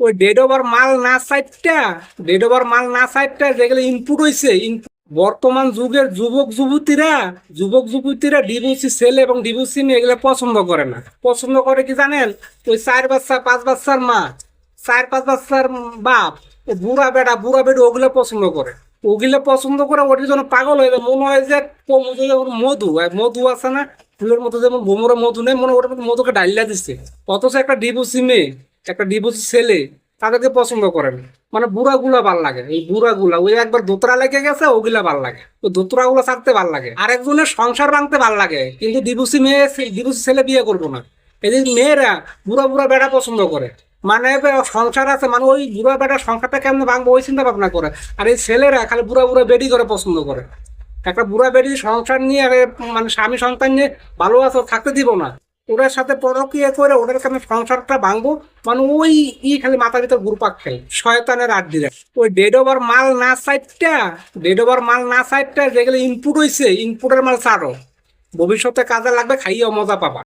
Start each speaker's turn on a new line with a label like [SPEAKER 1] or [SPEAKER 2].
[SPEAKER 1] ওই dead over মাল না সাইডটা, ডেড ওভার মাল না সাইডটা যেগুলো ইনপুট হয়েছে, বর্তমান যুগের যুবক যুবতীরা ডিভোর্সি ছেলে এবং ডিভোর্সি মেয়ে এগুলো পছন্দ করে না। পছন্দ করে কি জানেন? ওই 4 বাচ্চা 5 বাচ্চার মা, 4 5 বাচ্চার বাপ, ও বুড়া বেড়া ওগুলো পছন্দ করে। ওগুলো পছন্দ করে ওটির জন্য পাগল হয়ে যায়। মনে হয় যে মধু মধু আছে না, ফুলের মতো, যেমন ভোমরা মধু নেই, মনে হয় ওটার মধ্যে মধুকে ডাইলা দিচ্ছে। অথচ একটা ডিভোর্সি মেয়ে, একটা ডিভোর্সি ছেলে তাদেরকে পছন্দ করেন। মানে বুড়াগুলা ভাল লাগে, এই বুড়াগুলা ওই একবার দোতরা লেগে গেছে ওগুলা ভাল লাগে, ওই দোতরাগুলা ছাড়তে ভাল লাগে, আরেকজনের সংসার ভাঙতে ভাল লাগে। কিন্তু ডিভোর্সি মেয়ে, ডিভোর্সি ছেলে বিয়ে করবো না। এই যে মেয়েরা বুড়া বুড়া বেড়া পছন্দ করে, মানে সংসার আছে, মানে ওই বুড়া বেড়া সংসারটা কেমন ভাঙবো ওই চিন্তা ভাবনা করে। আর এই ছেলেরা খালি বুড়া বুড়া বেডি করে পছন্দ করে। একটা বুড়া বেডি সংসার নিয়ে মানে স্বামী সন্তান নিয়ে ভালো আছে, থাকতে দিব না, ওদের সাথে পরকীয়া করে ওদের কাছে সংসারটা ভাঙবো। মানে ওই খালি মাথার ভিতর ঘুরপাক খেলে শয়তানের আড্ডিরা। ওই ডেড ওভার মাল না সাইডটা যেগুলো ইনপুট হয়েছে, ইনপুটের মাল ছাড়ো, ভবিষ্যতে কাজে লাগবে, খাইয়ে মজা পাবা।